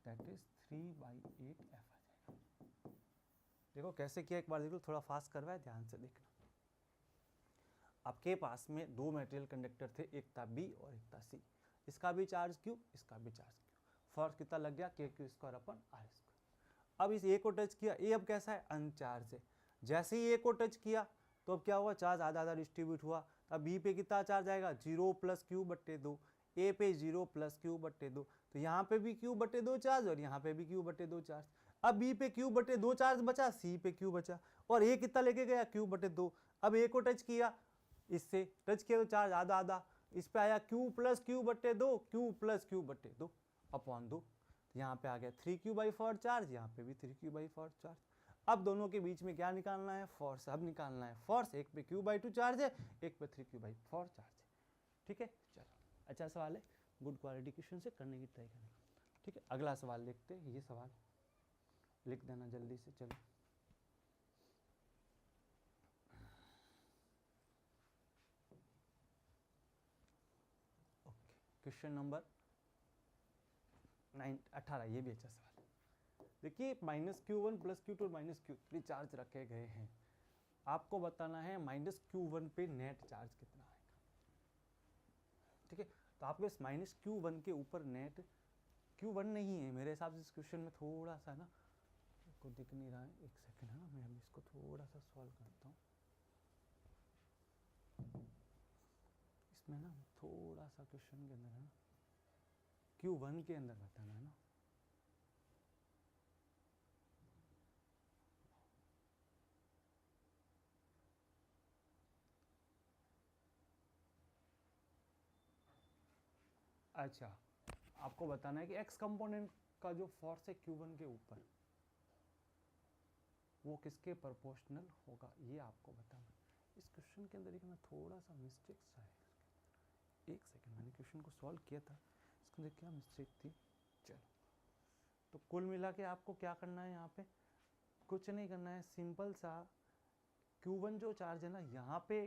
that is 3/8 F आ जाएगा। देखो कैसे किया, एक बार देखो, थोड़ा फास्ट करवाए, ध्यान से देखना। आपके पास में दो मटेरियल कंडक्टर थे, एक था बी और एक था सी, इसका भी चार्ज क्यू, इसका भी चार्ज क्यू, फोर्स कितना लग गया K Q square upon R square. अब इस ए को टच किया, ए अब कैसा है अनचार्ज है, जैसे ही ए को टच किया तो अब क्या हुआ चार्ज आधा आधा डिस्ट्रीब्यूट हुआ, अब बी पे कितना चार्ज आएगा 0 प्लस क्यू बट्टे 2, ए पे 0 प्लस क्यू बट्टे 2, तो यहाँ पे भी क्यू बट्टे 2 चार्ज और यहाँ पे भी क्यू बट्टे 2 चार्ज। अब बी पे क्यू बट्टे 2 चार्ज बचा, सी पे क्यू बचा, और ए कितना लेके गया क्यू बट्टे 2। अब ए को टच किया, इससे टच किया तो चार्ज आधा आधा, इस पे आया क्यू प्लस क्यू बट्टे 2, क्यू प्लस क्यू बट्टे 2 अपॉन 2, यहाँ पे आ गया 3q/4 चार्ज, यहाँ पे भी 3q/4 चार्ज। अब दोनों के बीच में क्या निकालना है फोर्स, अब निकालना है फोर्स, एक पे q/2 चार्ज है, एक पे 3q/4 चार्ज है। ठीक है, चलो अच्छा सवाल है, गुड क्वालिटी क्वेश्चन से करने की ट्राई करना। ठीक है, अगला सवाल देखते हैं, ये सवाल लिख देना जल्दी से। चलो ओके, क्वेश्चन नंबर 18, ये भी अच्छा सवाल है। देखिए -q1 plus q2 minus q3 charge रखे गए हैं, आपको बताना है -q1 पे नेट चार्ज कितना आएगा। ठीक है, तो आपके इस -q1 के ऊपर नेट q1 नहीं है मेरे हिसाब से, इस क्वेश्चन में थोड़ा सा ना को दिख नहीं रहा है, एक सेकंड है ना, मैं अभी इसको थोड़ा सा सॉल्व करता हूँ। इसमें ना थोड़ा सा क्वेश्चन के अंदर है ना q1 के अंदर बताना है ना, अच्छा आपको बताना है कि x कंपोनेंट का जो फोर्स है q1 के ऊपर वो किसके प्रोपोर्शनल होगा, ये आपको बताना है। इस क्वेश्चन के अंदर एक ना थोड़ा सा मिस्टेक सा है, एक सेकंड, मैंने क्वेश्चन को सॉल्व किया था, इसके अंदर क्या मिस्टेक थी। चलो, तो कुल मिला के आपको क्या करना है, यहाँ पे कुछ नहीं करना है, सिंपल सा q1 जो चार्ज है ना यहाँ पे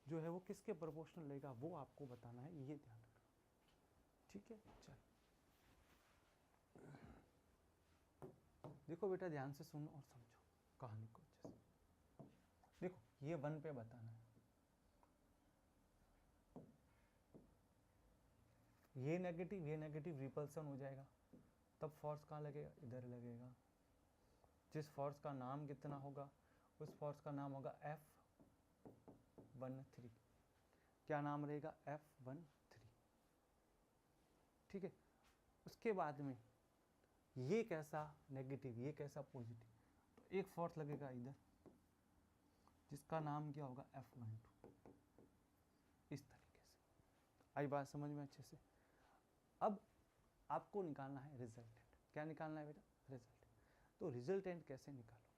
जो है वो किसके प्रोपोर्शनल लेगा वो आपको बताना है, ये ध्यान रखना। ठीक है, चलो देखो बेटा ध्यान से सुनो और समझो कहानी को अच्छे से। देखो ये 1 पे बताना है, ये नेगेटिव रिपल्सन हो जाएगा, तब फोर्स कहाँ लगेगा, इधर लगेगा। जिस फोर्स का नाम कितना होगा उस फोर्स का नाम होगा F13, क्या नाम रहेगा F13। ठीक है, उसके बाद में ये कैसा नेगेटिव, ये कैसा पॉजिटिव, तो एक फोर्स लगेगा इधर जिसका नाम क्या होगा F12, इस तरीके से। आई बात समझ में अच्छे से। अब आपको निकालना है रिजल्टेंट, क्या निकालना है बेटा रिजल्टेंट। तो रिजल्टेंट कैसे निकालोगे,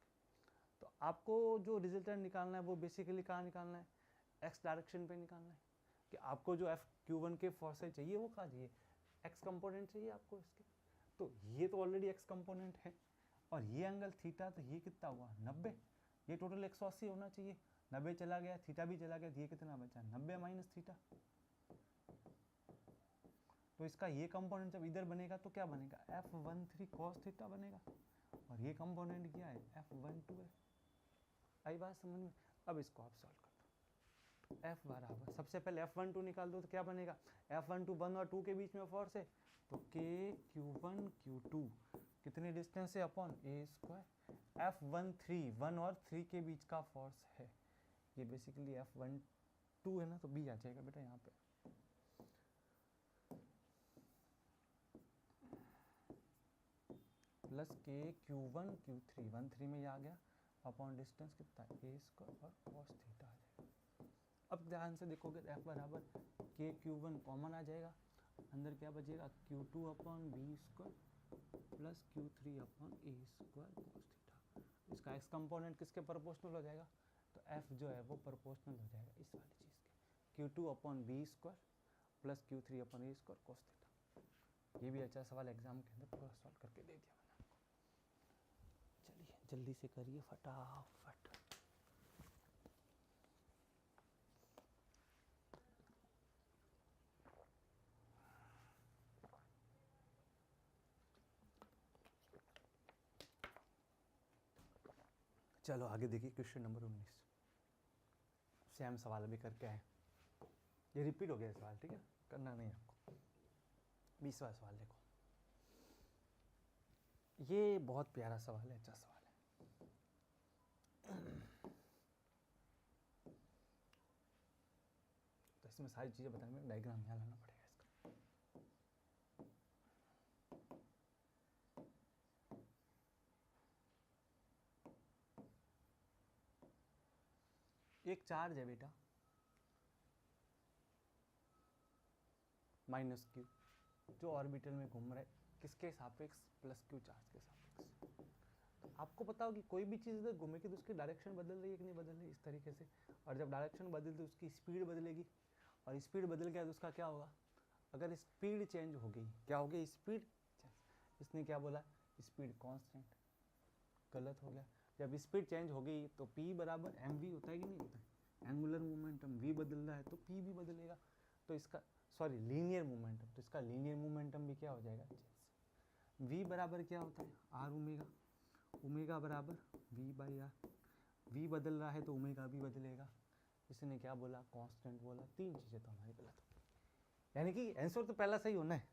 तो आपको जो रिजल्टेंट निकालना है वो बेसिकली कहाँ निकालना है, एक्स डायरेक्शन पे निकालना है। कि आपको जो F(q1) के फोर्स चाहिए वो कहाँ चाहिए, एक्स कंपोनेंट चाहिए आपको इसके। तो ये तो ऑलरेडी एक्स कंपोनेंट है, और ये एंगल थीटा, तो ये कितना हुआ 90, ये टोटल 180 होना चाहिए, 90 चला गया, थीटा भी चला गया, तो ये कितना बचा 90 माइनस थीटा। तो इसका ये कंपोनेंट जब इधर बनेगा तो क्या बनेगा F13 cos थीटा बनेगा, और ये कंपोनेंट क्या है F12 है। आई बात समझ में। अब इसको आप सॉल्व कर दो, F बराबर सबसे पहले F12 निकाल दो, तो क्या बनेगा F12 1 और 2 के बीच में फोर्स है, तो K(q1 q2) कितनी डिस्टेंस है अपॉन a²। F13 1 और 3 के बीच का फोर्स है, ये बेसिकली F12 है ना, तो B आ जाएगा बेटा यहाँ पे। प्लस K(q1 q3) 13 में ये आ गया, अपॉन डिस्टेंस कितना है a² और cos थीटा आ जाएगा। अब ध्यान से देखोगे F बराबर K(q1) कॉमन आ जाएगा, अंदर क्या बचेगा q2 upon b² plus q3 upon a² cos theta. इसका x कंपोनेंट किसके प्रोपोर्शनल हो जाएगा, तो F जो है वो प्रोपोर्शनल हो जाएगा इस वाली चीज़ के, q2 upon b² plus q3 upon a² cos theta. ये भी अच्छा सवाल एग्जाम के अंदर पूरा सॉल्व करके दे दिया मैंने आपको। चलिए जल्दी से करिए फटाफट। चलो आगे देखिए क्वेश्चन नंबर 19, सेम सवाल अभी करके आए, ये रिपीट हो गया सवाल, ठीक है करना नहीं आपको। 20वां सवाल देखो, ये बहुत प्यारा सवाल है, अच्छा सवाल है। तो इसमें सारी चीजें बताने में डायग्राम यहाँ लाना पड़ेगा इसका। एक चार्ज है बेटा माइनस क्यू, जो ऑर्बिटल में घूम रहा है किसके सापेक्ष, प्लस क्यू चार्ज के सापेक्ष। तो आपको पता हो कि कोई भी चीज़ इधर घूमेगी तो उसकी डायरेक्शन बदल रही है कि नहीं बदल रही, इस तरीके से। और जब डायरेक्शन बदलती है तो उसकी स्पीड बदलेगी, और स्पीड बदल गया तो उसका क्या होगा, अगर स्पीड चेंज हो गई, क्या हो गई, स्पीड चेंज। इसने क्या बोला, स्पीड कांस्टेंट, गलत हो गया। जब स्पीड चेंज हो गई तो p बराबर mv होता है कि नहीं होता है, एंगुलर मोमेंटम v बदल रहा है तो p भी बदलेगा। तो इसका सॉरी लीनियर मोमेंटम, तो इसका लीनियर मोमेंटम भी क्या हो जाएगा, चेंज। v बराबर क्या होता है, r ओमेगा, ओमेगा बराबर v बाई आर, v बदल रहा है तो ओमेगा भी बदलेगा। इसने क्या बोला, कांस्टेंट बोला। तीन चीज़ें तो हमारी गलत हो गई, यानी कि आंसर तो पहला सही होना है,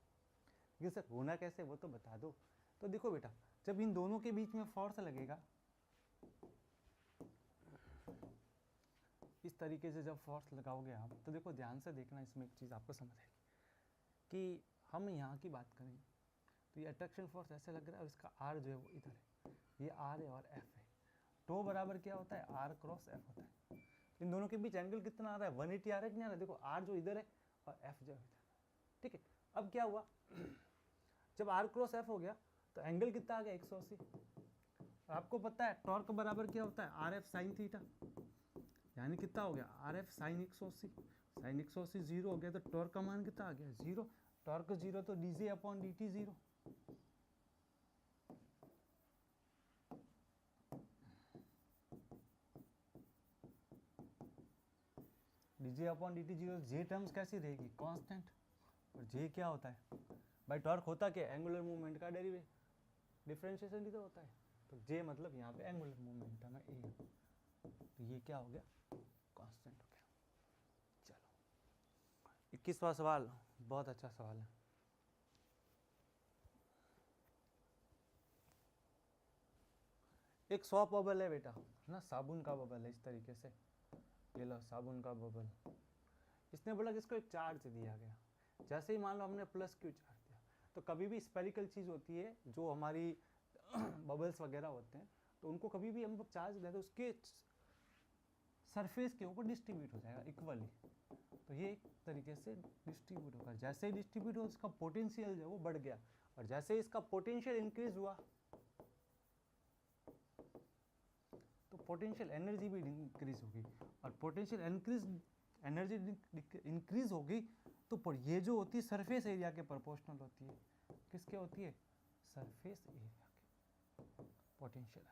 लेकिन सर होना कैसे वो तो बता दो। तो देखो बेटा, जब इन दोनों के बीच में फोर्स लगेगा, इस तरीके से जब फोर्स लगाओगे आप, तो देखो ध्यान से देखना, इसमें एक चीज़ आपको समझ आएगी कि हम यहाँ की बात करें तो ये अट्रैक्शन फोर्स ऐसे लग रहा है, और इसका आर जो है वो इधर है, ये आर है और एफ है। टो बराबर क्या होता है, आर क्रॉस एफ होता है। इन दोनों के बीच एंगल कितना आ रहा है, 180 आ रहा है कि नहीं आ रहा है, देखो आर जो इधर है और एफ जो इधर, ठीक है। अब क्या हुआ, जब आर क्रॉस एफ हो गया तो एंगल कितना आ गया, 180। आपको पता है टॉर्क बराबर क्या होता है, आर एफ साइन थीटा, यानी कितना हो गया, R F sine 180। Sine 180 zero हो गया तो टॉर्क का मान कितना आ गया, जीरो। टॉर्क जीरो तो D J upon D T zero. D J upon D T zero, J terms कैसी रहेगी, कांस्टेंट। और जे क्या होता है भाई, टॉर्क होता क्या, एंगुलर मूवमेंट का डिफरेंशिएशन ही तो होता है। तो जे मतलब यहाँ पे एंगुलर मोमेंटम है ए, तो ये क्या हो गया, कांस्टेंट हो गया। चलो 21वां सवाल, बहुत अच्छा सवाल है। एक 100 बबल है बेटा ना, साबुन का बबल है, इस तरीके से, ये लो साबुन का बबल। इसने बोला कि इसको एक चार्ज दिया गया, जैसे ही मान लो हमने प्लस क्यू चार्ज दिया, तो कभी भी स्पेरिकल चीज़ होती है जो हमारी बबल्स वगैरह होते हैं, तो उनको कभी भी हम चार्ज दें तो उसके सरफेस के ऊपर डिस्ट्रीब्यूट हो जाएगा इक्वली। तो ये एक तरीके से डिस्ट्रीब्यूट होगा, जैसे ही डिस्ट्रीब्यूट हो इसका पोटेंशियल जो है वो बढ़ गया, और जैसे ही इसका पोटेंशियल इंक्रीज हुआ तो पोटेंशियल एनर्जी भी इंक्रीज होगी, और पोटेंशियल एनर्जी इंक्रीज होगी तो ये जो होती है सरफेस एरिया के प्रोपोर्शनल होती है, किसके होती है, सरफेस एरिया के पोटेंशियल एनर्जी।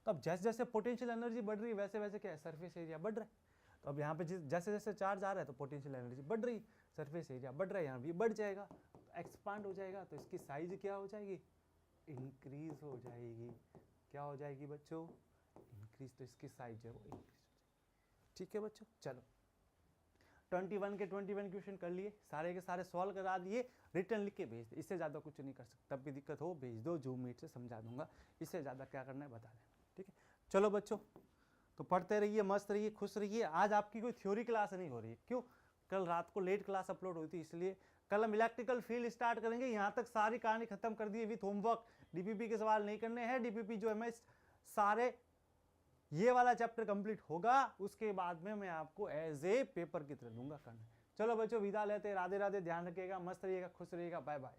तो अब जैसे जैसे पोटेंशियल एनर्जी बढ़ रही है वैसे वैसे क्या है, सरफेस एरिया बढ़ रहा है। तो अब यहाँ पे जैसे जैसे चार्ज आ रहा है तो पोटेंशियल एनर्जी बढ़ रही, सरफेस एरिया बढ़ रहा है, यहाँ भी बढ़ जाएगा, तो एक्सपांड हो जाएगा, तो इसकी साइज क्या हो जाएगी, इंक्रीज हो जाएगी। क्या हो जाएगी बच्चों, इंक्रीज। तो इसकी साइज है वो इंक्रीज हो जाएगी। ठीक है बच्चों, चलो 21 के 21 क्वेश्चन कर लिए, सारे के सारे सॉल्व करा दिए, रिटर्न लिख के भेज दे, इससे ज़्यादा कुछ नहीं कर सकता। तब भी दिक्कत हो भेज दो, जूम मीट से समझा दूंगा, इससे ज़्यादा क्या करना है बता देना। ठीक है, चलो बच्चों, तो पढ़ते रहिए, मस्त रहिए, खुश रहिए। आज आपकी कोई थ्योरी क्लास नहीं हो रही है, क्यों, कल रात को लेट क्लास अपलोड हुई थी, इसलिए कल हम इलेक्ट्रिकल फील्ड स्टार्ट करेंगे। यहाँ तक सारी कहानी खत्म कर दी विथ होमवर्क, डीपीपी के सवाल नहीं करने हैं। डीपीपी जो है मैं सारे ये वाला चैप्टर कंप्लीट होगा, उसके बाद में मैं आपको एज ए पेपर की तरह दूंगा करना। चलो बच्चों, विदा लेते, राधे राधे, ध्यान रखिएगा, मस्त रहिएगा, खुश रहिएगा, बाय बाय।